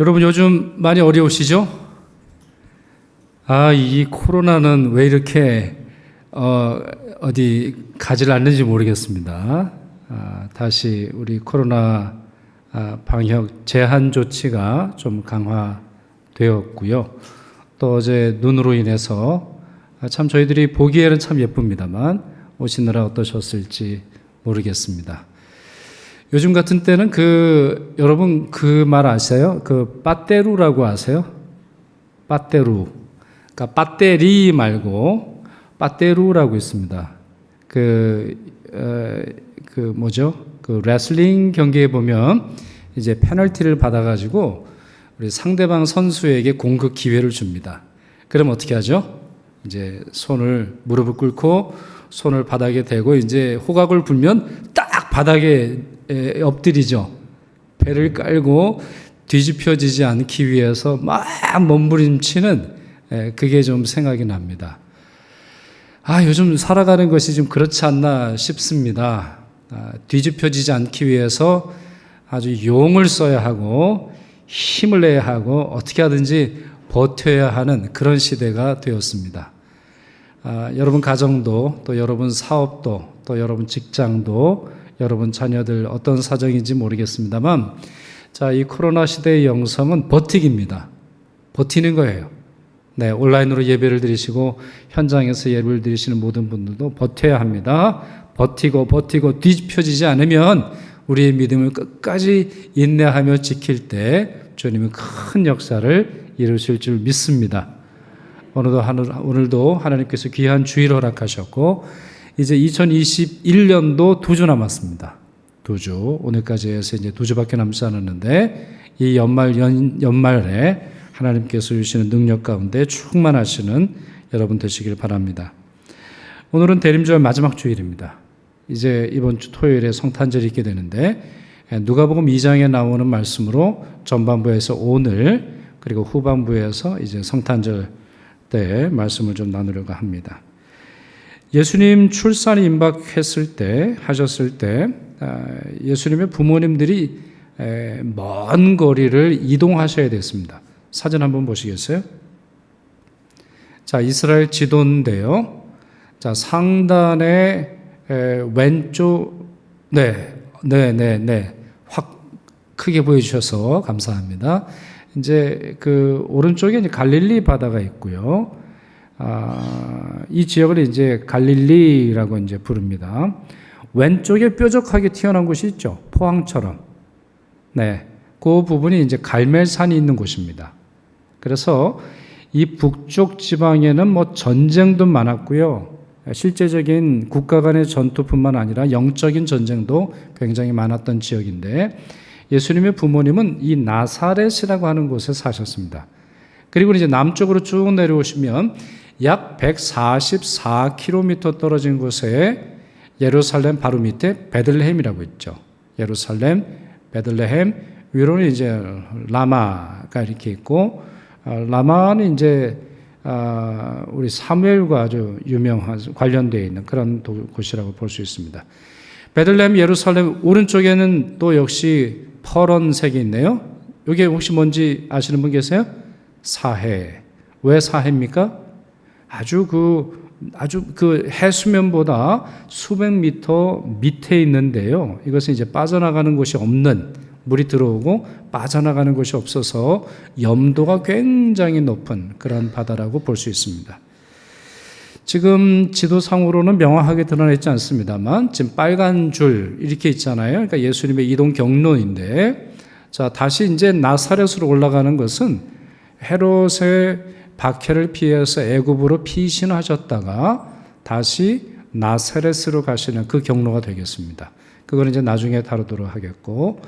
여러분 요즘 많이 어려우시죠? 이 코로나는 왜 이렇게 어디 가지를 않는지 모르겠습니다. 다시 우리 코로나 방역 제한 조치가 좀 강화되었고요. 또 어제 눈으로 인해서 참 저희들이 보기에는 참 예쁩니다만 오시느라 어떠셨을지 모르겠습니다. 요즘 같은 때는 여러분 그 말 아세요? 빠떼루라고 아세요? 빠떼루. 그러니까 배터리 말고 빠떼루라고 있습니다. 레슬링 경기에 보면 이제 페널티를 받아가지고 우리 상대방 선수에게 공격 기회를 줍니다. 그럼 어떻게 하죠? 이제 무릎을 꿇고 손을 바닥에 대고 이제 호각을 불면 딱 바닥에 엎드리죠. 배를 깔고 뒤집혀지지 않기 위해서 막 몸부림치는 그게 좀 생각이 납니다. 요즘 살아가는 것이 좀 그렇지 않나 싶습니다. 뒤집혀지지 않기 위해서 아주 용을 써야 하고 힘을 내야 하고 어떻게 하든지 버텨야 하는 그런 시대가 되었습니다. 여러분 가정도 또 여러분 사업도 또 여러분 직장도 여러분 자녀들 어떤 사정인지 모르겠습니다만 이 코로나 시대의 영성은 버티기입니다. 버티는 거예요. 네, 온라인으로 예배를 드리시고 현장에서 예배를 드리시는 모든 분들도 버텨야 합니다. 버티고 뒤집혀지지 않으면 우리의 믿음을 끝까지 인내하며 지킬 때 주님은 큰 역사를 이루실 줄 믿습니다. 오늘도 하나님께서 귀한 주일 허락하셨고 이제 2021년도 2주 남았습니다. 2주. 오늘까지 해서 이제 2주밖에 남지 않았는데 이 연말에 하나님께서 주시는 능력 가운데 충만하시는 여러분 되시길 바랍니다. 오늘은 대림절 마지막 주일입니다. 이제 이번 주 토요일에 성탄절이 있게 되는데 누가복음 2장에 나오는 말씀으로 전반부에서 오늘 그리고 후반부에서 이제 성탄절 때 말씀을 좀 나누려고 합니다. 예수님 출산이 임박하셨을 때 예수님의 부모님들이 먼 거리를 이동하셔야 됐습니다. 사진 한번 보시겠어요? 이스라엘 지도인데요. 상단에 왼쪽 확 크게 보여주셔서 감사합니다. 이제 오른쪽에 이제 갈릴리 바다가 있고요. 이 지역을 이제 갈릴리라고 이제 부릅니다. 왼쪽에 뾰족하게 튀어나온 곳이 있죠. 포항처럼. 네. 그 부분이 이제 갈멜산이 있는 곳입니다. 그래서 이 북쪽 지방에는 전쟁도 많았고요. 실제적인 국가 간의 전투뿐만 아니라 영적인 전쟁도 굉장히 많았던 지역인데 예수님의 부모님은 이 나사렛이라고 하는 곳에 사셨습니다. 그리고 이제 남쪽으로 쭉 내려오시면 약 144km 떨어진 곳에 예루살렘 바로 밑에 베들레헴이라고 있죠. 예루살렘, 베들레헴, 위로는 이제 라마가 이렇게 있고, 라마는 이제 우리 사무엘과 아주 유명한 관련되어 있는 그런 곳이라고 볼 수 있습니다. 베들레헴, 예루살렘 오른쪽에는 또 역시 퍼런색이 있네요. 이게 혹시 뭔지 아시는 분 계세요? 사해. 왜 사해입니까? 아주 해수면보다 수백 미터 밑에 있는데요. 이것은 이제 빠져나가는 곳이 없는, 물이 들어오고 빠져나가는 곳이 없어서 염도가 굉장히 높은 그런 바다라고 볼 수 있습니다. 지금 지도상으로는 명확하게 드러나 있지 않습니다만 지금 빨간 줄 이렇게 있잖아요. 그러니까 예수님의 이동 경로인데 다시 이제 나사렛으로 올라가는 것은 헤롯의 박해를 피해서 애굽으로 피신하셨다가 다시 나사렛으로 가시는 그 경로가 되겠습니다. 그거는 이제 나중에 다루도록 하겠고,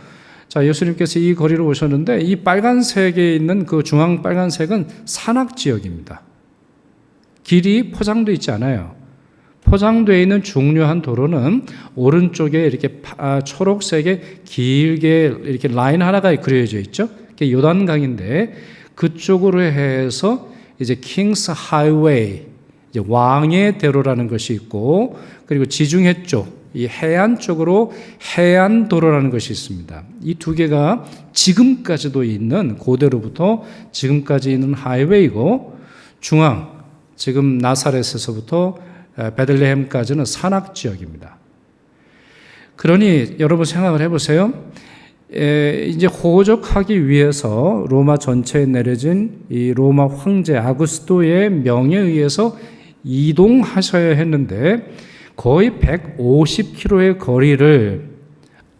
예수님께서 이 거리로 오셨는데 이 빨간색에 있는 그 중앙 빨간색은 산악 지역입니다. 길이 포장되어 있지 않아요. 포장되어 있는 중요한 도로는 오른쪽에 이렇게 초록색에 길게 이렇게 라인 하나가 그려져 있죠. 그게 요단강인데 그쪽으로 해서 이제 킹스 하이웨이, 이제 왕의 대로라는 것이 있고, 그리고 지중해 쪽, 이 해안 쪽으로 해안도로라는 것이 있습니다. 이 두 개가 지금까지도 있는, 고대로부터 지금까지 있는 하이웨이고, 중앙, 지금 나사렛에서부터 베들레헴까지는 산악지역입니다. 그러니 여러분 생각을 해보세요. 이제 호적하기 위해서 로마 전체에 내려진 이 로마 황제 아구스토의 명에 의해서 이동하셔야 했는데 거의 150km의 거리를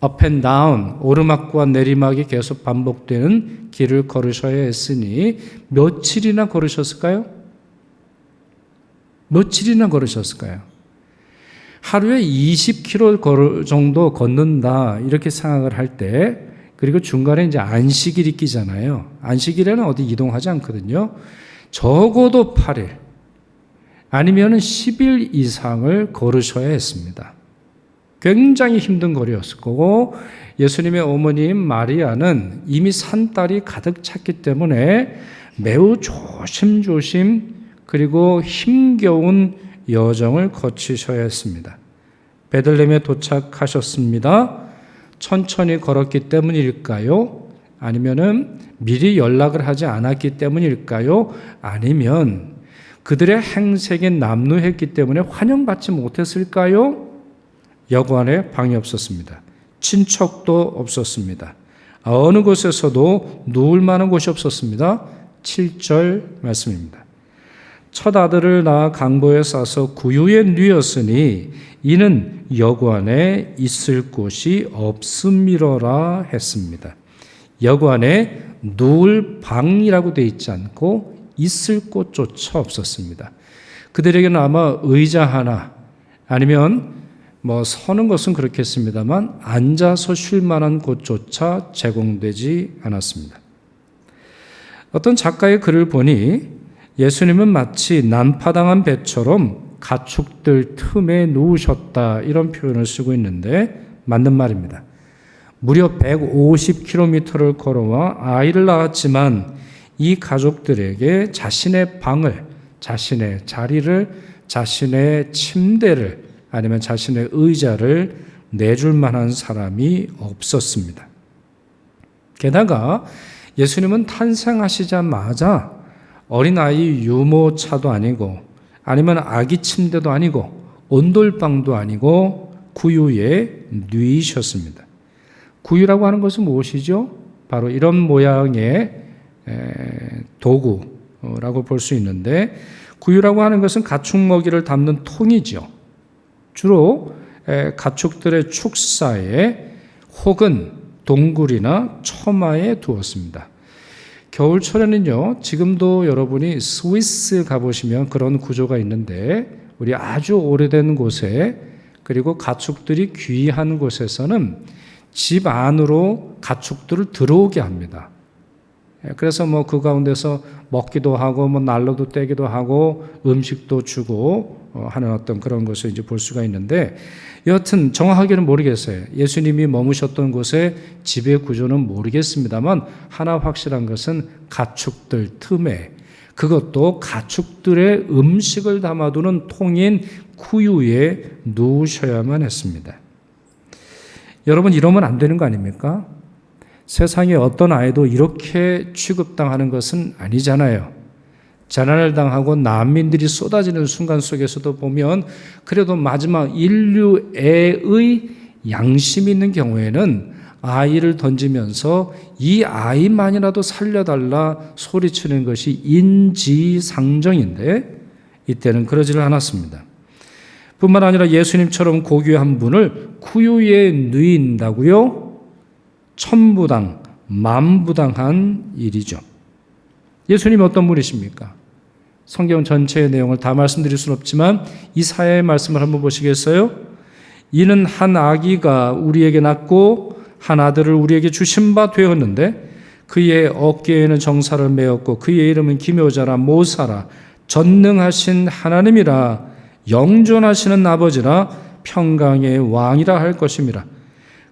up and down, 오르막과 내리막이 계속 반복되는 길을 걸으셔야 했으니 며칠이나 걸으셨을까요? 며칠이나 걸으셨을까요? 하루에 20km 정도 걷는다 이렇게 생각을 할 때, 그리고 중간에 이제 안식일이 끼잖아요. 안식일에는 어디 이동하지 않거든요. 적어도 8일 아니면 10일 이상을 걸으셔야 했습니다. 굉장히 힘든 거리였을 거고, 예수님의 어머니인 마리아는 이미 산딸이 가득 찼기 때문에 매우 조심조심 그리고 힘겨운 여정을 거치셔야 했습니다. 베들레헴에 도착하셨습니다. 천천히 걸었기 때문일까요? 아니면은 미리 연락을 하지 않았기 때문일까요? 아니면 그들의 행색에 남루했기 때문에 환영받지 못했을까요? 여관에 방이 없었습니다. 친척도 없었습니다. 어느 곳에서도 누울 만한 곳이 없었습니다. 7절 말씀입니다. 첫 아들을 낳아 강보에 싸서 구유에 누였으니 이는 여관에 있을 곳이 없음이로라 했습니다. 여관에 누울 방이라고 되어 있지 않고 있을 곳조차 없었습니다. 그들에게는 아마 의자 하나, 아니면 서는 것은 그렇겠습니다만 앉아서 쉴 만한 곳조차 제공되지 않았습니다. 어떤 작가의 글을 보니 예수님은 마치 난파당한 배처럼 가축들 틈에 누우셨다, 이런 표현을 쓰고 있는데 맞는 말입니다. 무려 150km를 걸어와 아이를 낳았지만 이 가족들에게 자신의 방을, 자신의 자리를, 자신의 침대를, 아니면 자신의 의자를 내줄 만한 사람이 없었습니다. 게다가 예수님은 탄생하시자마자 어린아이 유모차도 아니고, 아니면 아기 침대도 아니고, 온돌방도 아니고 구유에 누이셨습니다. 구유라고 하는 것은 무엇이죠? 바로 이런 모양의 도구라고 볼 수 있는데, 구유라고 하는 것은 가축 먹이를 담는 통이죠. 주로 가축들의 축사에 혹은 동굴이나 처마에 두었습니다. 겨울철에는요, 지금도 여러분이 스위스 가보시면 그런 구조가 있는데, 우리 아주 오래된 곳에, 그리고 가축들이 귀한 곳에서는 집 안으로 가축들을 들어오게 합니다. 그래서 그 가운데서 먹기도 하고, 난로도 떼기도 하고, 음식도 주고 하는 어떤 그런 것을 이제 볼 수가 있는데, 여하튼 정확하게는 모르겠어요. 예수님이 머무셨던 곳의 지배 구조는 모르겠습니다만, 하나 확실한 것은 가축들 틈에, 그것도 가축들의 음식을 담아두는 통인 구유에 누우셔야만 했습니다. 여러분, 이러면 안 되는 거 아닙니까? 세상에 어떤 아이도 이렇게 취급당하는 것은 아니잖아요. 재난을 당하고 난민들이 쏟아지는 순간 속에서도 보면 그래도 마지막 인류애의 양심이 있는 경우에는 아이를 던지면서 이 아이만이라도 살려달라 소리치는 것이 인지상정인데, 이때는 그러지를 않았습니다. 뿐만 아니라 예수님처럼 고귀한 분을 구유에 누인다고요? 천부당, 만부당한 일이죠. 예수님이 어떤 분이십니까? 성경 전체의 내용을 다 말씀드릴 수는 없지만 이사야의 말씀을 한번 보시겠어요? 이는 한 아기가 우리에게 낳고 한 아들을 우리에게 주신 바 되었는데 그의 어깨에는 정사를 메었고 그의 이름은 기묘자라 모사라 전능하신 하나님이라 영존하시는 아버지라 평강의 왕이라 할 것임이라.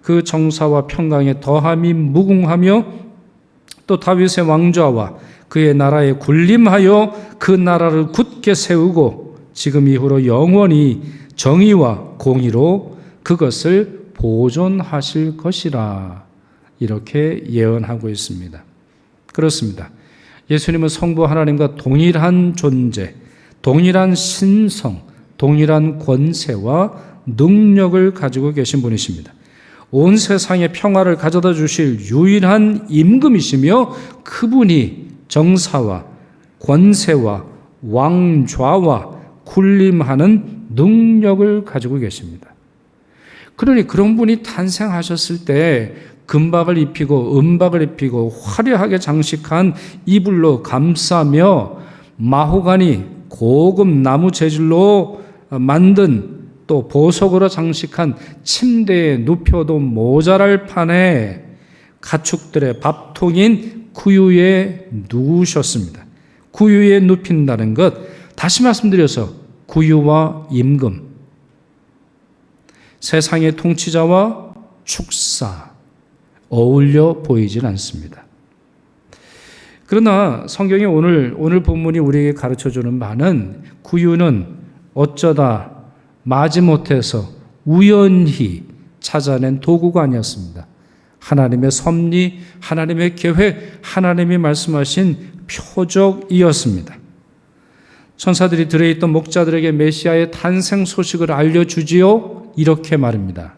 그 정사와 평강의 더함이 무궁하며 또 다윗의 왕좌와 그의 나라에 군림하여 그 나라를 굳게 세우고 지금 이후로 영원히 정의와 공의로 그것을 보존하실 것이라 이렇게 예언하고 있습니다. 그렇습니다. 예수님은 성부 하나님과 동일한 존재, 동일한 신성, 동일한 권세와 능력을 가지고 계신 분이십니다. 온 세상에 평화를 가져다 주실 유일한 임금이시며 그분이 정사와 권세와 왕좌와 군림하는 능력을 가지고 계십니다. 그러니 그런 분이 탄생하셨을 때 금박을 입히고 은박을 입히고 화려하게 장식한 이불로 감싸며 마호가니 고급 나무 재질로 만든 또 보석으로 장식한 침대에 눕혀도 모자랄 판에 가축들의 밥통인 구유에 누우셨습니다. 구유에 눕힌다는 것, 다시 말씀드려서 구유와 임금, 세상의 통치자와 축사, 어울려 보이질 않습니다. 그러나 성경의 오늘 본문이 우리에게 가르쳐주는 바는 구유는 어쩌다 마지못해서 우연히 찾아낸 도구가 아니었습니다. 하나님의 섭리, 하나님의 계획, 하나님이 말씀하신 표적이었습니다. 천사들이 들어있던 목자들에게 메시아의 탄생 소식을 알려주지요. 이렇게 말입니다.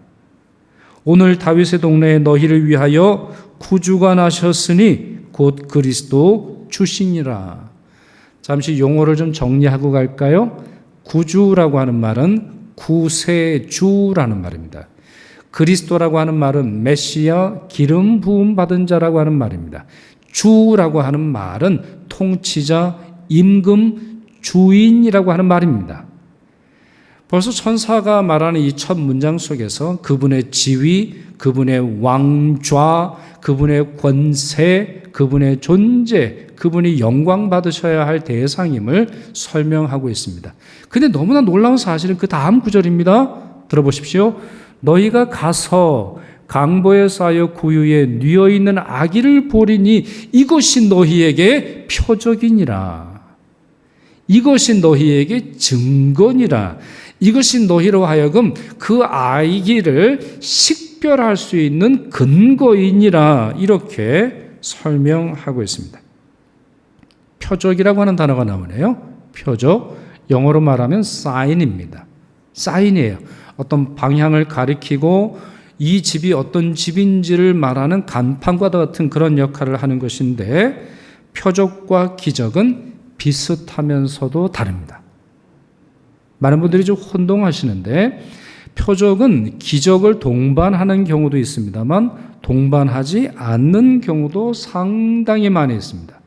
오늘 다윗의 동네에 너희를 위하여 구주가 나셨으니 곧 그리스도 주시니라. 잠시 용어를 좀 정리하고 갈까요? 구주라고 하는 말은 구세주라는 말입니다. 그리스도라고 하는 말은 메시아, 기름 부음 받은 자라고 하는 말입니다. 주라고 하는 말은 통치자, 임금, 주인이라고 하는 말입니다. 벌써 천사가 말하는 이 첫 문장 속에서 그분의 지위, 그분의 왕좌, 그분의 권세, 그분의 존재, 그분이 영광 받으셔야 할 대상임을 설명하고 있습니다. 근데 너무나 놀라운 사실은 그 다음 구절입니다. 들어보십시오. 너희가 가서 강보에 쌓여 구유에 뉘어있는 아기를 보리니 이것이 너희에게 표적이니라. 이것이 너희에게 증거니라. 이것이 너희로 하여금 그 아기를 식별할 수 있는 근거이니라. 이렇게 설명하고 있습니다. 표적이라고 하는 단어가 나오네요. 표적, 영어로 말하면 사인입니다. 사인이에요. 어떤 방향을 가리키고 이 집이 어떤 집인지를 말하는 간판과 같은 그런 역할을 하는 것인데, 표적과 기적은 비슷하면서도 다릅니다. 많은 분들이 좀 혼동하시는데, 표적은 기적을 동반하는 경우도 있습니다만 동반하지 않는 경우도 상당히 많이 있습니다.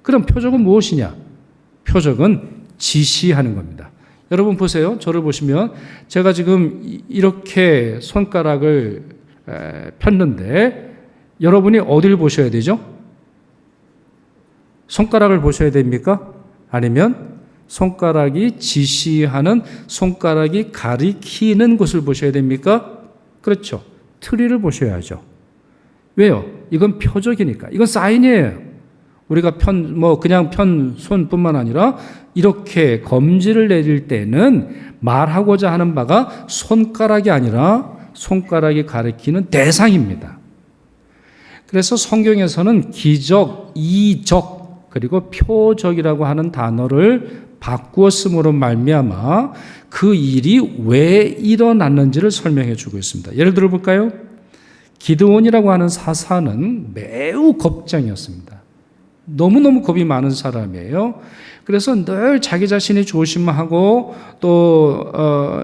그럼 표적은 무엇이냐? 표적은 지시하는 겁니다. 여러분 보세요. 저를 보시면 제가 지금 이렇게 손가락을 폈는데 여러분이 어디를 보셔야 되죠? 손가락을 보셔야 됩니까? 아니면 손가락이 지시하는, 손가락이 가리키는 곳을 보셔야 됩니까? 그렇죠. 트리를 보셔야죠. 왜요? 이건 표적이니까. 이건 사인이에요. 우리가 그냥 편 손뿐만 아니라 이렇게 검지를 내릴 때는 말하고자 하는 바가 손가락이 아니라 손가락이 가리키는 대상입니다. 그래서 성경에서는 기적, 이적, 그리고 표적이라고 하는 단어를 바꾸어 쓰므로 말미암아 그 일이 왜 일어났는지를 설명해 주고 있습니다. 예를 들어 볼까요? 기드온이라고 하는 사사는 매우 겁쟁이였습니다. 너무너무 겁이 많은 사람이에요. 그래서 늘 자기 자신이 조심하고 또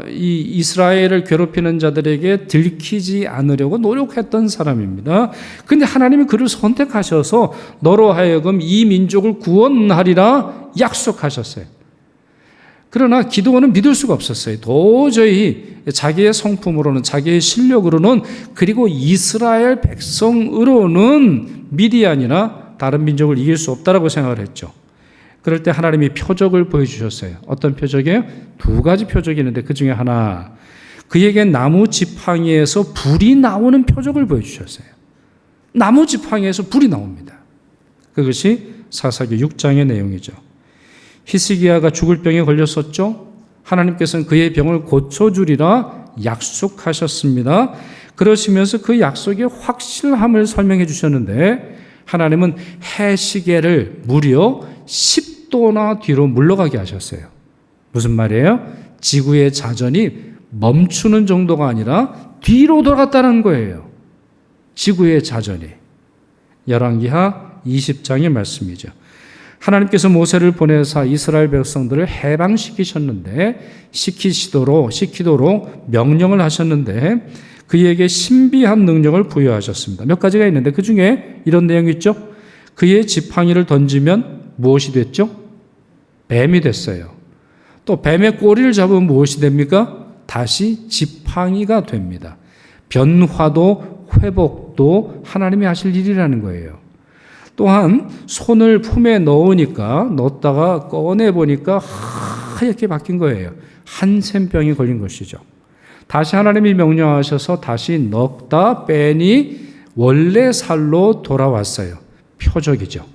이 이스라엘을 괴롭히는 자들에게 들키지 않으려고 노력했던 사람입니다. 그런데 하나님이 그를 선택하셔서 너로 하여금 이 민족을 구원하리라 약속하셨어요. 그러나 기드온은 믿을 수가 없었어요. 도저히 자기의 성품으로는, 자기의 실력으로는, 그리고 이스라엘 백성으로는 미디안이나 다른 민족을 이길 수 없다라고 생각을 했죠. 그럴 때 하나님이 표적을 보여주셨어요. 어떤 표적이에요? 두 가지 표적이 있는데 그 중에 하나, 그에게 나무 지팡이에서 불이 나오는 표적을 보여주셨어요. 나무 지팡이에서 불이 나옵니다. 그것이 사사기 6장의 내용이죠. 히스기야가 죽을 병에 걸렸었죠. 하나님께서는 그의 병을 고쳐주리라 약속하셨습니다. 그러시면서 그 약속의 확실함을 설명해 주셨는데 하나님은 해시계를 무려 10도나 뒤로 물러가게 하셨어요. 무슨 말이에요? 지구의 자전이 멈추는 정도가 아니라 뒤로 돌아갔다는 거예요. 지구의 자전이. 열왕기하 20장의 말씀이죠. 하나님께서 모세를 보내사 이스라엘 백성들을 해방시키셨는데 시키도록 명령을 하셨는데 그에게 신비한 능력을 부여하셨습니다. 몇 가지가 있는데 그 중에 이런 내용이 있죠. 그의 지팡이를 던지면 무엇이 됐죠? 뱀이 됐어요. 또 뱀의 꼬리를 잡으면 무엇이 됩니까? 다시 지팡이가 됩니다. 변화도 회복도 하나님이 하실 일이라는 거예요. 또한 손을 품에 넣었다가 꺼내보니까 하얗게 바뀐 거예요. 한센병이 걸린 것이죠. 다시 하나님이 명령하셔서 다시 넣다 빼니 원래 살로 돌아왔어요. 표적이죠.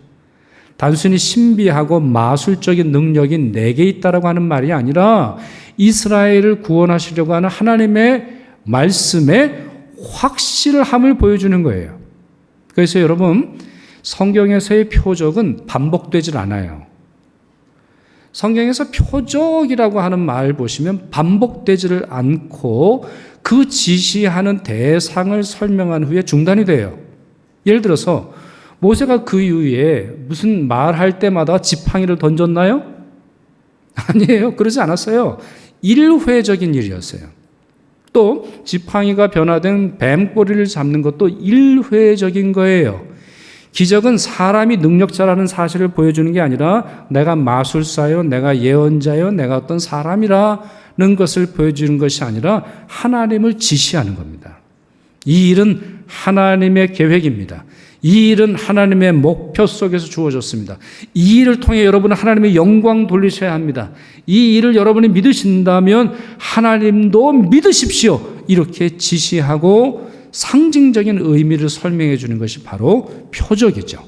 단순히 신비하고 마술적인 능력이 내게 있다라고 하는 말이 아니라 이스라엘을 구원하시려고 하는 하나님의 말씀의 확실함을 보여주는 거예요. 그래서 여러분, 성경에서의 표적은 반복되질 않아요. 성경에서 표적이라고 하는 말 보시면 반복되지를 않고 그 지시하는 대상을 설명한 후에 중단이 돼요. 예를 들어서 모세가 그 이후에 무슨 말할 때마다 지팡이를 던졌나요? 아니에요. 그러지 않았어요. 일회적인 일이었어요. 또 지팡이가 변화된 뱀꼬리를 잡는 것도 일회적인 거예요. 기적은 사람이 능력자라는 사실을 보여주는 게 아니라 내가 마술사요, 내가 예언자요, 내가 어떤 사람이라는 것을 보여주는 것이 아니라 하나님을 지시하는 겁니다. 이 일은 하나님의 계획입니다. 이 일은 하나님의 목표 속에서 주어졌습니다. 이 일을 통해 여러분은 하나님의 영광 돌리셔야 합니다. 이 일을 여러분이 믿으신다면 하나님도 믿으십시오. 이렇게 지시하고 상징적인 의미를 설명해 주는 것이 바로 표적이죠.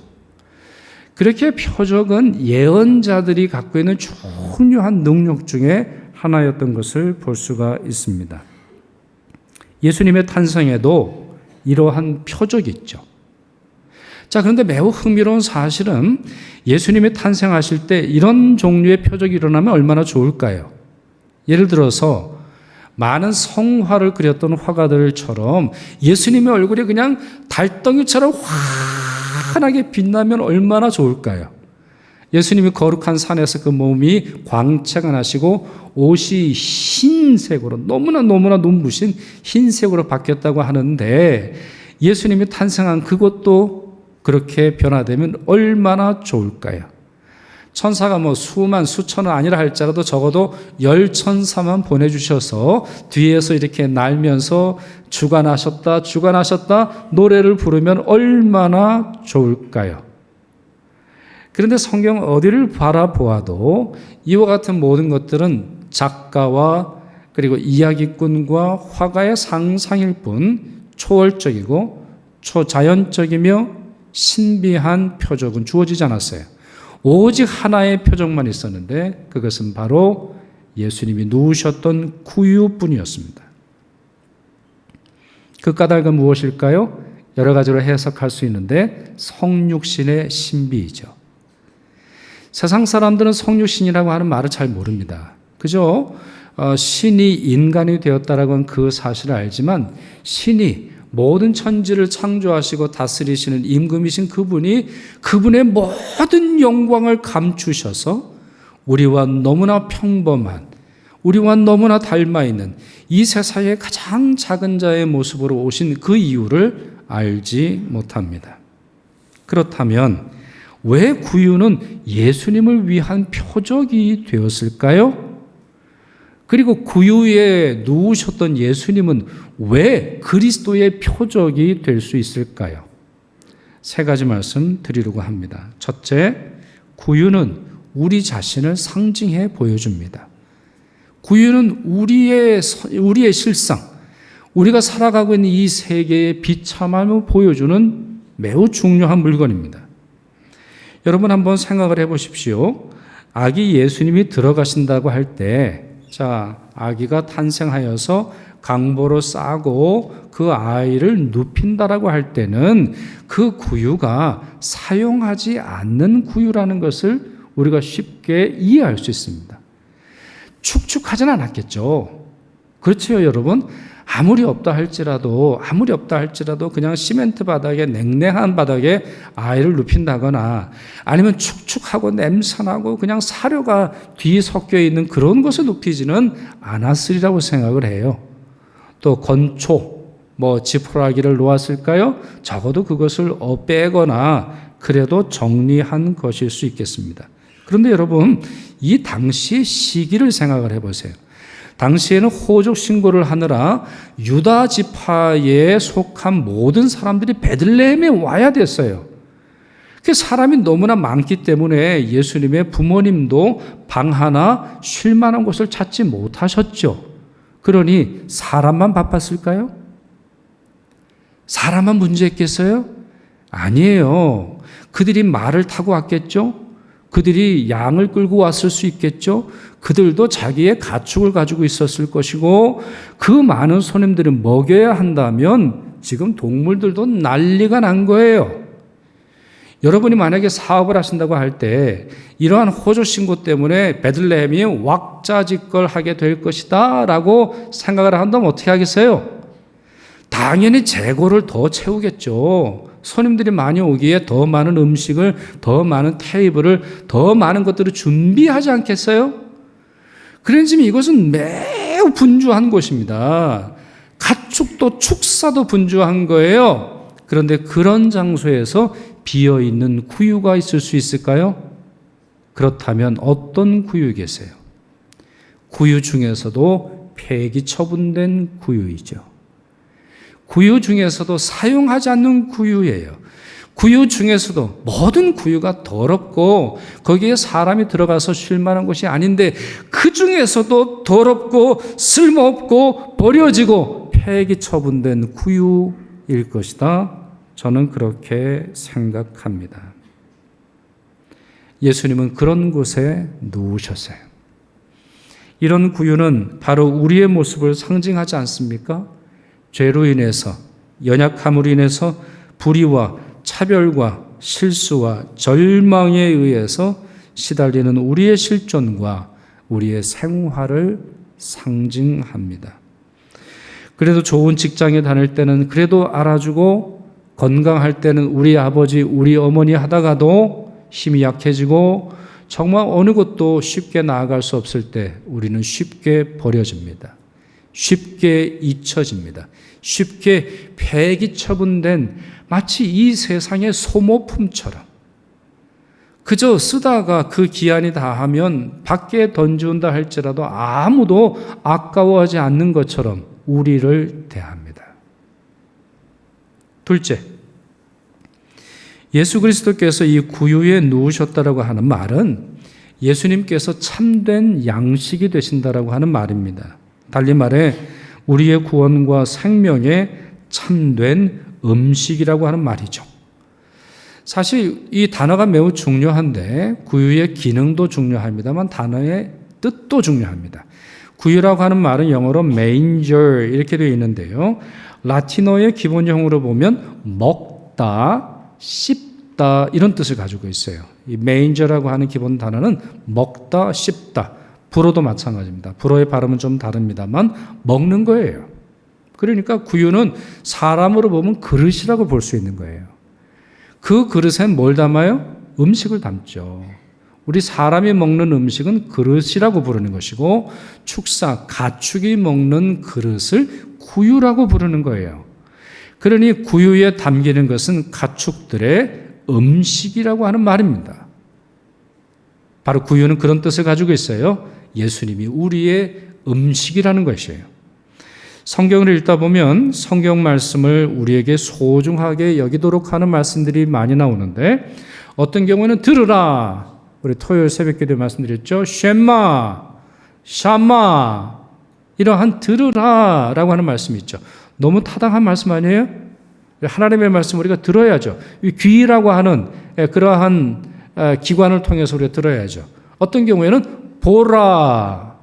그렇게 표적은 예언자들이 갖고 있는 중요한 능력 중에 하나였던 것을 볼 수가 있습니다. 예수님의 탄생에도 이러한 표적이 있죠. 자, 그런데 매우 흥미로운 사실은 예수님이 탄생하실 때 이런 종류의 표적이 일어나면 얼마나 좋을까요? 예를 들어서 많은 성화를 그렸던 화가들처럼 예수님의 얼굴이 그냥 달덩이처럼 환하게 빛나면 얼마나 좋을까요? 예수님이 거룩한 산에서 그 몸이 광채가 나시고 옷이 흰색으로 너무나 눈부신 흰색으로 바뀌었다고 하는데 예수님이 탄생한 그것도 그렇게 변화되면 얼마나 좋을까요? 천사가 수만 수천은 아니라 할지라도 적어도 10천사만 보내주셔서 뒤에서 이렇게 날면서 주관하셨다 노래를 부르면 얼마나 좋을까요? 그런데 성경 어디를 바라보아도 이와 같은 모든 것들은 작가와 그리고 이야기꾼과 화가의 상상일 뿐 초월적이고 초자연적이며 신비한 표적은 주어지지 않았어요. 오직 하나의 표적만 있었는데 그것은 바로 예수님이 누우셨던 구유뿐이었습니다. 그 까닭은 무엇일까요? 여러 가지로 해석할 수 있는데 성육신의 신비이죠. 세상 사람들은 성육신이라고 하는 말을 잘 모릅니다. 그죠? 신이 인간이 되었다라고 하는 그 사실을 알지만 신이 모든 천지를 창조하시고 다스리시는 임금이신 그분이 그분의 모든 영광을 감추셔서 우리와 너무나 평범한, 우리와 너무나 닮아있는 이 세상의 가장 작은 자의 모습으로 오신 그 이유를 알지 못합니다. 그렇다면 왜 구유는 예수님을 위한 표적이 되었을까요? 그리고 구유에 누우셨던 예수님은 왜 그리스도의 표적이 될 수 있을까요? 세 가지 말씀 드리려고 합니다. 첫째, 구유는 우리 자신을 상징해 보여줍니다. 구유는 우리의 실상, 우리가 살아가고 있는 이 세계의 비참함을 보여주는 매우 중요한 물건입니다. 여러분 한번 생각을 해보십시오. 아기 예수님이 들어가신다고 할 때, 자, 아기가 탄생하여서 강보로 싸고 그 아이를 눕힌다라고 할 때는 그 구유가 사용하지 않는 구유라는 것을 우리가 쉽게 이해할 수 있습니다. 축축하진 않았겠죠. 그렇죠, 여러분? 아무리 없다 할지라도 그냥 시멘트 바닥에, 냉랭한 바닥에 아이를 눕힌다거나 아니면 축축하고 냄새나고 그냥 사료가 뒤섞여 있는 그런 곳에 눕히지는 않았으리라고 생각을 해요. 또 건초, 지푸라기를 놓았을까요? 적어도 그것을 빼거나 그래도 정리한 것일 수 있겠습니다. 그런데 여러분, 이 당시의 시기를 생각을 해보세요. 당시에는 호적 신고를 하느라 유다 지파에 속한 모든 사람들이 베들레헴에 와야 됐어요. 그 사람이 너무나 많기 때문에 예수님의 부모님도 방 하나 쉴 만한 곳을 찾지 못하셨죠. 그러니 사람만 바빴을까요? 사람만 문제였겠어요? 아니에요. 그들이 말을 타고 왔겠죠? 그들이 양을 끌고 왔을 수 있겠죠? 그들도 자기의 가축을 가지고 있었을 것이고 그 많은 손님들을 먹여야 한다면 지금 동물들도 난리가 난 거예요. 여러분이 만약에 사업을 하신다고 할 때 이러한 호조 신고 때문에 베들레헴이 왁자지껄하게 될 것이다 라고 생각을 한다면 어떻게 하겠어요? 당연히 재고를 더 채우겠죠. 손님들이 많이 오기에 더 많은 음식을, 더 많은 테이블을, 더 많은 것들을 준비하지 않겠어요? 그러니 지금 이것은 매우 분주한 곳입니다. 가축도 축사도 분주한 거예요. 그런데 그런 장소에서 비어있는 구유가 있을 수 있을까요? 그렇다면 어떤 구유겠어요? 구유 중에서도 폐기 처분된 구유이죠. 구유 중에서도 사용하지 않는 구유예요. 구유 중에서도 모든 구유가 더럽고 거기에 사람이 들어가서 쉴 만한 곳이 아닌데 그 중에서도 더럽고 쓸모없고 버려지고 폐기 처분된 구유일 것이다. 저는 그렇게 생각합니다. 예수님은 그런 곳에 누우셨어요. 이런 구유는 바로 우리의 모습을 상징하지 않습니까? 죄로 인해서, 연약함으로 인해서 불의와 차별과 실수와 절망에 의해서 시달리는 우리의 실존과 우리의 생활을 상징합니다. 그래도 좋은 직장에 다닐 때는 그래도 알아주고 건강할 때는 우리 아버지, 우리 어머니 하다가도 힘이 약해지고 정말 어느 곳도 쉽게 나아갈 수 없을 때 우리는 쉽게 버려집니다. 쉽게 잊혀집니다. 쉽게 폐기 처분된 마치 이 세상의 소모품처럼 그저 쓰다가 그 기한이 다하면 밖에 던지운다 할지라도 아무도 아까워하지 않는 것처럼 우리를 대합니다. 둘째, 예수 그리스도께서 이 구유에 누우셨다라고 하는 말은 예수님께서 참된 양식이 되신다라고 하는 말입니다. 달리 말해 우리의 구원과 생명에 참된 음식이라고 하는 말이죠. 사실 이 단어가 매우 중요한데 구유의 기능도 중요합니다만 단어의 뜻도 중요합니다. 구유라고 하는 말은 영어로 manger 이렇게 되어 있는데요. 라틴어의 기본형으로 보면 먹다, 씹다 이런 뜻을 가지고 있어요. 이 manger라고 하는 기본 단어는 먹다, 씹다. 불어도 마찬가지입니다. 불어의 발음은 좀 다릅니다만 먹는 거예요. 그러니까 구유는 사람으로 보면 그릇이라고 볼 수 있는 거예요. 그 그릇엔 뭘 담아요? 음식을 담죠. 우리 사람이 먹는 음식은 그릇이라고 부르는 것이고 축사, 가축이 먹는 그릇을 구유라고 부르는 거예요. 그러니 구유에 담기는 것은 가축들의 음식이라고 하는 말입니다. 바로 구유는 그런 뜻을 가지고 있어요. 예수님이 우리의 음식이라는 것이에요. 성경을 읽다 보면 성경 말씀을 우리에게 소중하게 여기도록 하는 말씀들이 많이 나오는데 어떤 경우는 들으라. 우리 토요일 새벽기도에 말씀드렸죠. 쉔마, 샤마 이러한 들으라라고 하는 말씀이 있죠. 너무 타당한 말씀 아니에요? 하나님의 말씀 우리가 들어야죠. 귀라고 하는 그러한 기관을 통해서 우리가 들어야죠. 어떤 경우에는 보라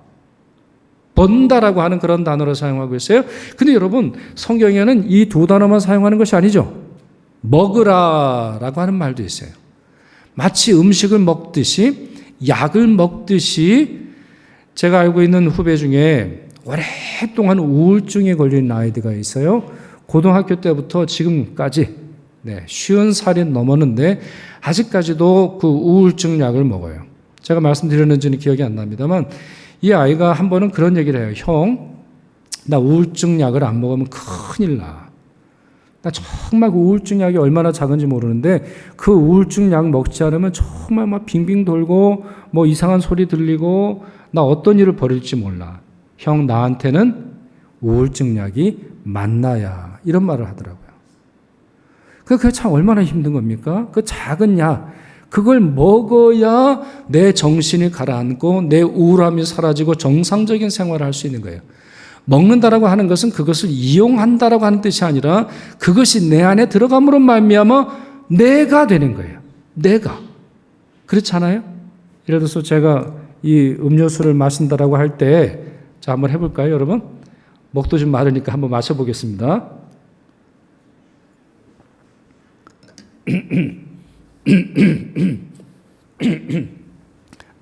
번다라고 하는 그런 단어를 사용하고 있어요. 근데 여러분, 성경에는 이 두 단어만 사용하는 것이 아니죠. 먹으라라고 하는 말도 있어요. 마치 음식을 먹듯이, 약을 먹듯이. 제가 알고 있는 후배 중에 오랫동안 우울증에 걸린 아이들가 있어요. 고등학교 때부터 지금까지 50살이 넘었는데 아직까지도 그 우울증 약을 먹어요. 제가 말씀드렸는지는 기억이 안 납니다만 이 아이가 한 번은 그런 얘기를 해요. 형, 나 우울증 약을 안 먹으면 큰일 나. 나 정말 그 우울증 약이 얼마나 작은지 모르는데 그 우울증 약 먹지 않으면 정말 막 빙빙 돌고 뭐 이상한 소리 들리고 나 어떤 일을 벌일지 몰라. 형, 나한테는 우울증 약이 맞나야. 이런 말을 하더라고요. 그게 참 얼마나 힘든 겁니까? 그 작은 약, 그걸 먹어야 내 정신이 가라앉고 내 우울함이 사라지고 정상적인 생활을 할 수 있는 거예요. 먹는다라고 하는 것은 그것을 이용한다라고 하는 뜻이 아니라 그것이 내 안에 들어감으로 말미암아 내가 되는 거예요. 내가. 그렇지 않아요? 예를 들어서 제가 이 음료수를 마신다라고 할 때, 자, 한번 해볼까요, 여러분? 목도 좀 마르니까 한번 마셔보겠습니다.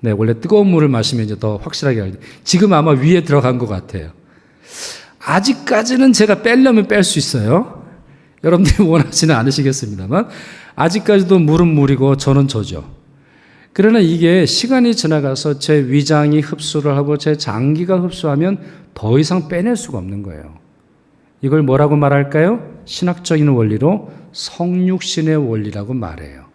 네, 원래 뜨거운 물을 마시면 이제 더 확실하게 알죠. 지금 아마 위에 들어간 것 같아요. 아직까지는 제가 빼려면 뺄 수 있어요. 여러분들이 원하지는 않으시겠습니다만 아직까지도 물은 물이고 저는 저죠. 그러나 이게 시간이 지나가서 제 위장이 흡수를 하고 제 장기가 흡수하면 더 이상 빼낼 수가 없는 거예요. 이걸 뭐라고 말할까요? 신학적인 원리로 성육신의 원리라고 말해요.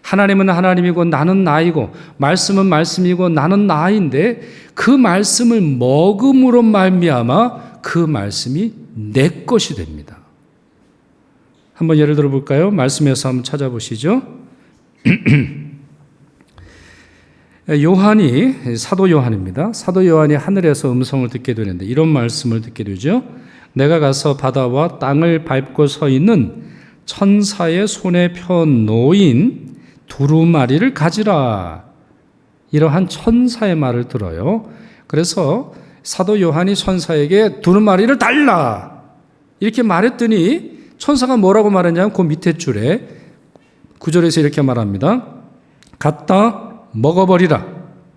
하나님은 하나님이고 나는 나이고 말씀은 말씀이고 나는 나인데 그 말씀을 먹음으로 말미암아 그 말씀이 내 것이 됩니다. 한번 예를 들어 볼까요? 말씀에서 한번 찾아보시죠. 요한이, 사도 요한입니다. 사도 요한이 하늘에서 음성을 듣게 되는데 이런 말씀을 듣게 되죠. 내가 가서 바다와 땅을 밟고 서 있는 천사의 손에 펴 놓인 두루마리를 가지라. 이러한 천사의 말을 들어요. 그래서 사도 요한이 천사에게 두루마리를 달라 이렇게 말했더니 천사가 뭐라고 말했냐면 그 밑에 줄에 9절에서 이렇게 말합니다. 갖다 먹어버리라.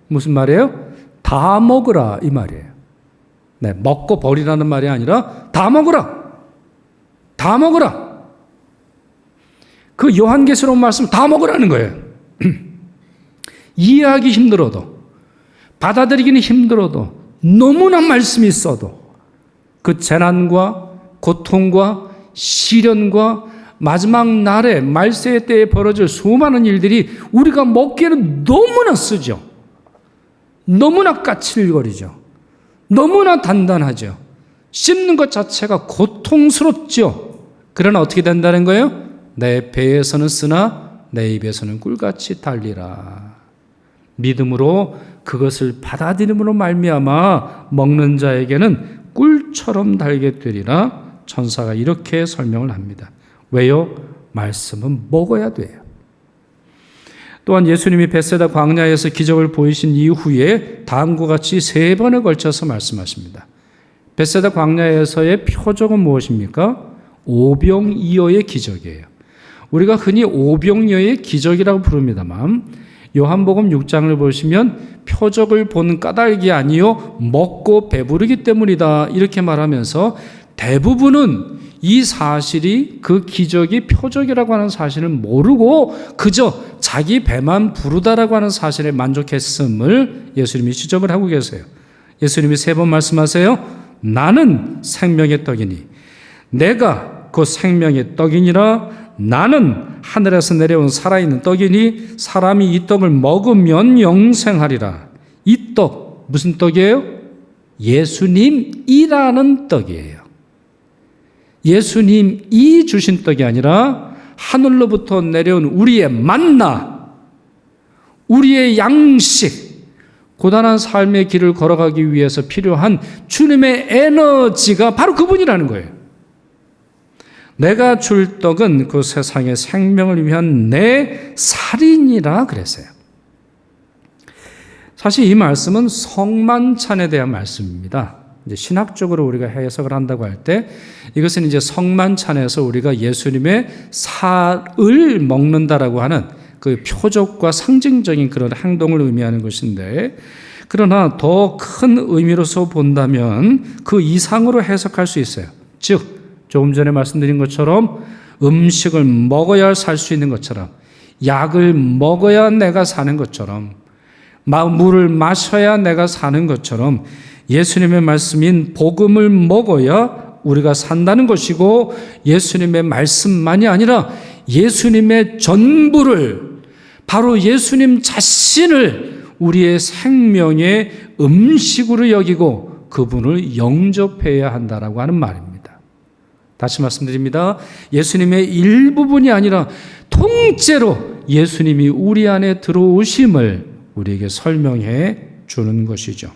무슨 말이에요? 다 먹으라 이 말이에요. 네, 먹고 버리라는 말이 아니라 다 먹으라. 다 먹으라. 그 요한계시록 말씀 다 먹으라는 거예요. 이해하기 힘들어도 받아들이기는 힘들어도 너무나 말씀이 있어도 그 재난과 고통과 시련과 마지막 날에 말세의 때에 벌어질 수많은 일들이 우리가 먹기에는 너무나 쓰죠. 너무나 까칠거리죠. 너무나 단단하죠. 씹는 것 자체가 고통스럽죠. 그러나 어떻게 된다는 거예요? 내 배에서는 쓰나 내 입에서는 꿀같이 달리라. 믿음으로 그것을 받아들임으로 말미암아 먹는 자에게는 꿀처럼 달게 되리라. 천사가 이렇게 설명을 합니다. 왜요? 말씀은 먹어야 돼요. 또한 예수님이 벳세다 광야에서 기적을 보이신 이후에 다음과 같이 3번에 걸쳐서 말씀하십니다. 벳세다 광야에서의 표적은 무엇입니까? 오병이어의 기적이에요. 우리가 흔히 오병이어의 기적이라고 부릅니다만 요한복음 6장을 보시면 표적을 본 까닭이 아니요 먹고 배부르기 때문이다 이렇게 말하면서 대부분은 이 사실이 그 기적이 표적이라고 하는 사실을 모르고 그저 자기 배만 부르다라고 하는 사실에 만족했음을 예수님이 지적을 하고 계세요. 예수님이 3번 말씀하세요. 나는 생명의 떡이니 내가 그 생명의 떡이니라. 나는 하늘에서 내려온 살아있는 떡이니 사람이 이 떡을 먹으면 영생하리라. 이 떡 무슨 떡이에요? 예수님이라는 떡이에요. 예수님이 주신 떡이 아니라 하늘로부터 내려온 우리의 만나, 우리의 양식, 고단한 삶의 길을 걸어가기 위해서 필요한 주님의 에너지가 바로 그분이라는 거예요. 내가 줄 떡은 그 세상의 생명을 위한 내 살이니라 그랬어요. 사실 이 말씀은 성만찬에 대한 말씀입니다. 이제 신학적으로 우리가 해석을 한다고 할 때 이것은 이제 성만찬에서 우리가 예수님의 살을 먹는다라고 하는 그 표적과 상징적인 그런 행동을 의미하는 것인데, 그러나 더 큰 의미로서 본다면 그 이상으로 해석할 수 있어요. 즉 조금 전에 말씀드린 것처럼 음식을 먹어야 살 수 있는 것처럼, 약을 먹어야 내가 사는 것처럼, 물을 마셔야 내가 사는 것처럼 예수님의 말씀인 복음을 먹어야 우리가 산다는 것이고, 예수님의 말씀만이 아니라 예수님의 전부를, 바로 예수님 자신을 우리의 생명의 음식으로 여기고 그분을 영접해야 한다라고 하는 말입니다. 다시 말씀드립니다. 예수님의 일부분이 아니라 통째로 예수님이 우리 안에 들어오심을 우리에게 설명해 주는 것이죠.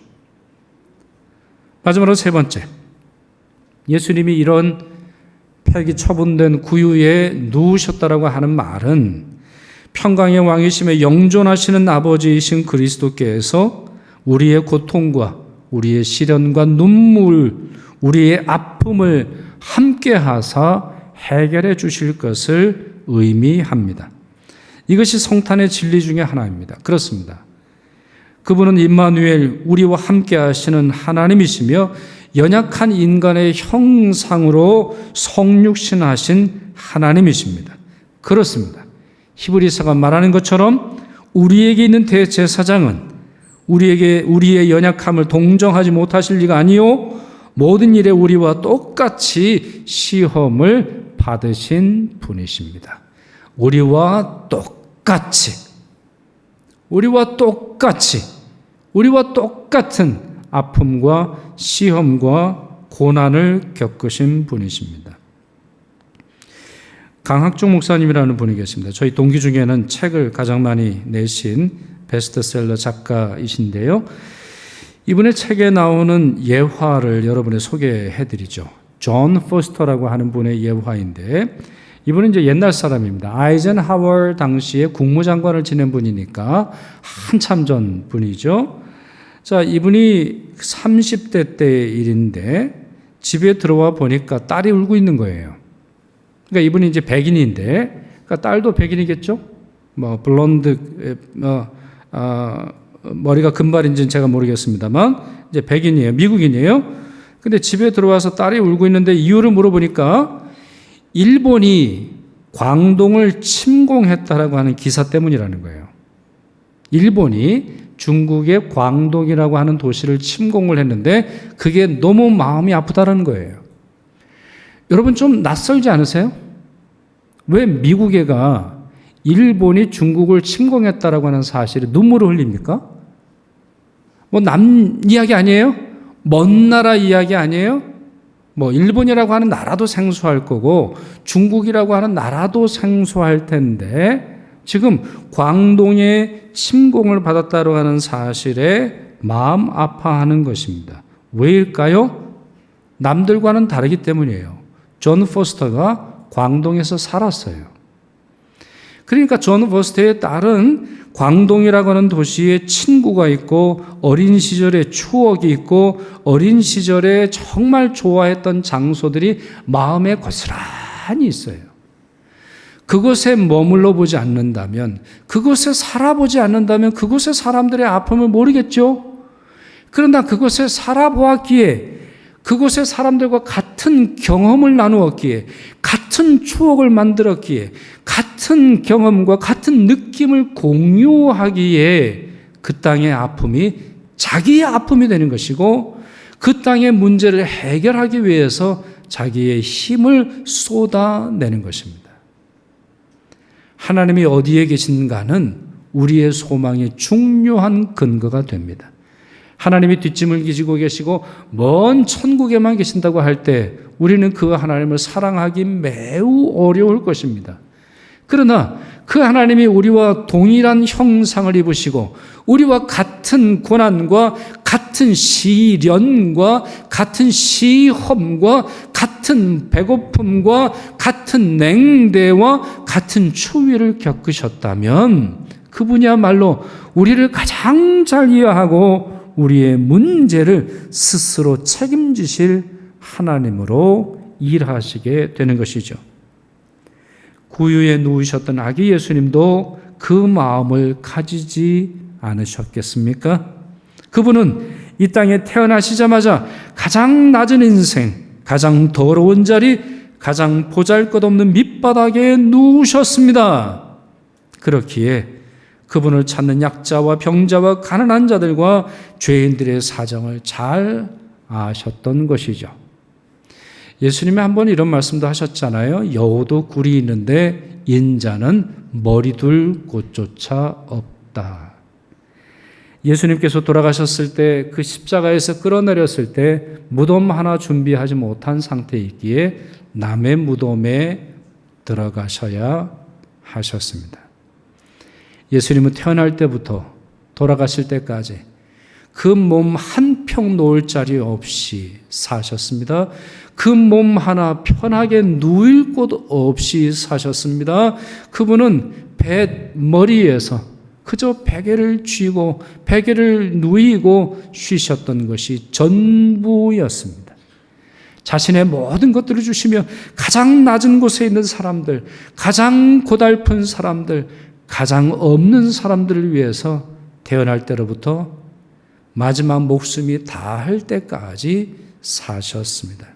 마지막으로 세 번째, 예수님이 이런 폐기 처분된 구유에 누우셨다라고 하는 말은 평강의 왕이심에 영존하시는 아버지이신 그리스도께서 우리의 고통과 우리의 시련과 눈물, 우리의 아픔을 함께 하사 해결해 주실 것을 의미합니다. 이것이 성탄의 진리 중에 하나입니다. 그렇습니다. 그분은 임마누엘, 우리와 함께 하시는 하나님이시며 연약한 인간의 형상으로 성육신하신 하나님이십니다. 그렇습니다. 히브리서가 말하는 것처럼 우리에게 있는 대제사장은 우리의 연약함을 동정하지 못하실 리가 아니요 모든 일에 우리와 똑같이 시험을 받으신 분이십니다. 우리와 똑같은 아픔과 시험과 고난을 겪으신 분이십니다. 강학종 목사님이라는 분이 계십니다. 저희 동기 중에는 책을 가장 많이 내신 베스트셀러 작가이신데요. 이분의 책에 나오는 예화를 여러분에 소개해드리죠. 존 포스터라고 하는 분의 예화인데, 이분은 이제 옛날 사람입니다. 아이젠하워 당시에 국무장관을 지낸 분이니까 한참 전 분이죠. 자, 이분이 30대 때의 일인데 집에 들어와 보니까 딸이 울고 있는 거예요. 그러니까 이분이 이제 백인인데, 그러니까 딸도 백인이겠죠? 블론드, 머리가 금발인지는 제가 모르겠습니다만, 이제 백인이에요. 미국인이에요. 근데 집에 들어와서 딸이 울고 있는데 이유를 물어보니까 일본이 광동을 침공했다라고 하는 기사 때문이라는 거예요. 일본이 중국의 광동이라고 하는 도시를 침공을 했는데 그게 너무 마음이 아프다라는 거예요. 여러분 좀 낯설지 않으세요? 왜 미국애가 일본이 중국을 침공했다라고 하는 사실에 눈물을 흘립니까? 남 이야기 아니에요? 먼 나라 이야기 아니에요? 일본이라고 하는 나라도 생소할 거고 중국이라고 하는 나라도 생소할 텐데 지금 광동에 침공을 받았다고 하는 사실에 마음 아파하는 것입니다. 왜일까요? 남들과는 다르기 때문이에요. 존 포스터가 광동에서 살았어요. 그러니까 존 포스터의 딸은 광동이라고 하는 도시에 친구가 있고 어린 시절의 추억이 있고 어린 시절에 정말 좋아했던 장소들이 마음에 고스란히 있어요. 그곳에 머물러 보지 않는다면, 그곳에 살아보지 않는다면 그곳의 사람들의 아픔을 모르겠죠. 그러나 그곳에 살아보았기에, 그곳의 사람들과 같은 경험을 나누었기에, 같은 추억을 만들었기에, 같은 경험과 같은 느낌을 공유하기에 그 땅의 아픔이 자기의 아픔이 되는 것이고 그 땅의 문제를 해결하기 위해서 자기의 힘을 쏟아내는 것입니다. 하나님이 어디에 계신가는 우리의 소망의 중요한 근거가 됩니다. 하나님이 뒷짐을 지고 계시고 먼 천국에만 계신다고 할 때 우리는 그 하나님을 사랑하기 매우 어려울 것입니다. 그러나 그 하나님이 우리와 동일한 형상을 입으시고 우리와 같은 고난과 같은 시련과 같은 시험과 같은 배고픔과 같은 냉대와 같은 추위를 겪으셨다면 그분이야말로 우리를 가장 잘 이해하고 우리의 문제를 스스로 책임지실 하나님으로 일하시게 되는 것이죠. 구유에 누우셨던 아기 예수님도 그 마음을 가지지 않으셨겠습니까? 그분은 이 땅에 태어나시자마자 가장 낮은 인생, 가장 더러운 자리, 가장 보잘것없는 밑바닥에 누우셨습니다. 그렇기에 그분을 찾는 약자와 병자와 가난한 자들과 죄인들의 사정을 잘 아셨던 것이죠. 예수님이 한번 이런 말씀도 하셨잖아요. 여우도 굴이 있는데 인자는 머리 둘 곳조차 없다. 예수님께서 돌아가셨을 때 그 십자가에서 끌어내렸을 때 무덤 하나 준비하지 못한 상태이기에 남의 무덤에 들어가셔야 하셨습니다. 예수님은 태어날 때부터 돌아가실 때까지 그 몸 한 평 놓을 자리 없이 사셨습니다. 그 몸 하나 편하게 누일 곳 없이 사셨습니다. 그분은 배 머리에서 그저 베개를 쥐고 베개를 누이고 쉬셨던 것이 전부였습니다. 자신의 모든 것들을 주시며 가장 낮은 곳에 있는 사람들, 가장 고달픈 사람들, 가장 없는 사람들을 위해서 태어날 때로부터 마지막 목숨이 다할 때까지 사셨습니다.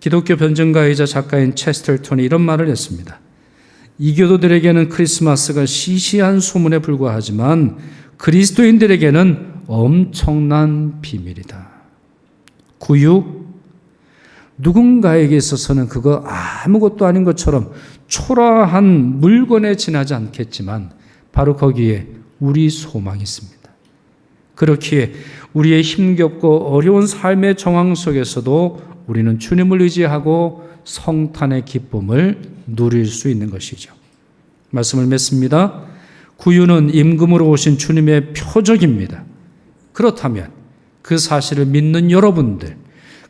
기독교 변증가이자 작가인 체스터턴이 이런 말을 했습니다. 이교도들에게는 크리스마스가 시시한 소문에 불과하지만 그리스도인들에게는 엄청난 비밀이다. 구유, 누군가에게 있어서는 그거 아무것도 아닌 것처럼 초라한 물건에 지나지 않겠지만 바로 거기에 우리 소망이 있습니다. 그렇기에 우리의 힘겹고 어려운 삶의 정황 속에서도 우리는 주님을 의지하고 성탄의 기쁨을 누릴 수 있는 것이죠. 말씀을 맺습니다. 구유는 임금으로 오신 주님의 표적입니다. 그렇다면 그 사실을 믿는 여러분들,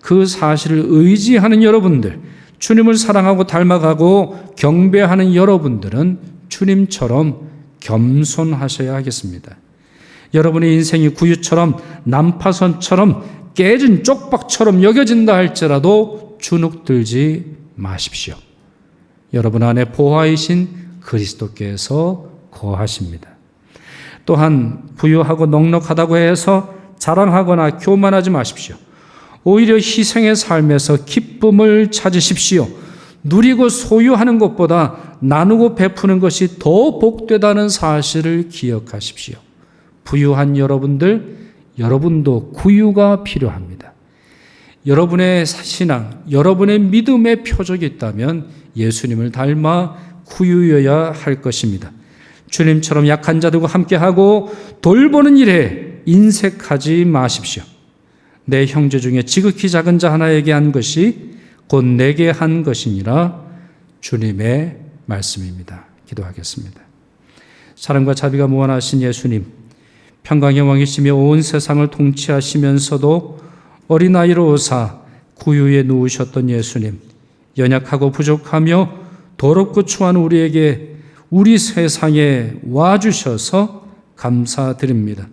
그 사실을 의지하는 여러분들, 주님을 사랑하고 닮아가고 경배하는 여러분들은 주님처럼 겸손하셔야 하겠습니다. 여러분의 인생이 구유처럼 난파선처럼 깨진 쪽박처럼 여겨진다 할지라도 주눅들지 마십시오. 여러분 안에 보화이신 그리스도께서 거하십니다. 또한 부유하고 넉넉하다고 해서 자랑하거나 교만하지 마십시오. 오히려 희생의 삶에서 기쁨을 찾으십시오. 누리고 소유하는 것보다 나누고 베푸는 것이 더 복되다는 사실을 기억하십시오. 부유한 여러분도 구유가 필요합니다. 여러분의 신앙, 여러분의 믿음의 표적이 있다면 예수님을 닮아 구유여야 할 것입니다. 주님처럼 약한 자들과 함께하고 돌보는 일에 인색하지 마십시오. 내 형제 중에 지극히 작은 자 하나에게 한 것이 곧 내게 한 것이니라 주님의 말씀입니다. 기도하겠습니다. 사랑과 자비가 무한하신 예수님, 평강의 왕이시며 온 세상을 통치하시면서도 어린아이로 오사 구유에 누우셨던 예수님, 연약하고 부족하며 더럽고 추한 우리에게 우리 세상에 와주셔서 감사드립니다.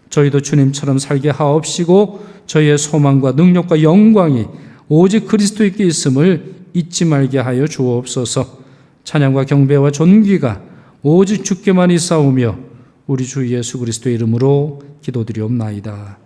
저희도 주님처럼 살게 하옵시고 저희의 소망과 능력과 영광이 오직 그리스도께 있음을 잊지 말게 하여 주옵소서. 찬양과 경배와 존귀가 오직 주께만 있사오며 우리 주 예수 그리스도의 이름으로 기도드리옵나이다.